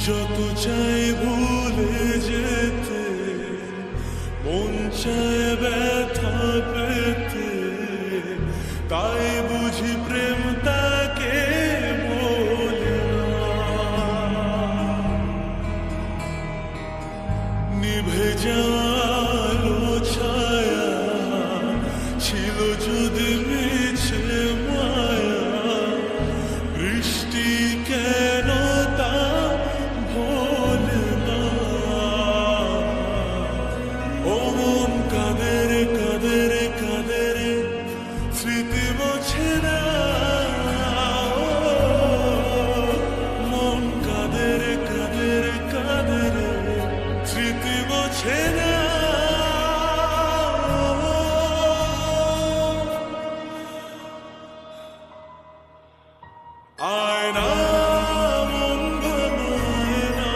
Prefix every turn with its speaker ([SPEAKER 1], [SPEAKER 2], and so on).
[SPEAKER 1] যত চাই ভুলে যেতে, মন চায় ব্যথা পেতে, তাই বুঝি প্রেম তাকে বলে না। নিভে যাওয়ালো ছায়া ছিল যদি মিছে মায়া, বৃষ্টি কেন তা ভোলে না। ও মন কাঁদে রে কাঁদে রে কাঁদে রে, স্মৃতি মোছে না। মন কাঁদে রে কাঁদে রে কাঁদে রে, স্মৃতি মোছে না। আয়না মন ভালো আয়না,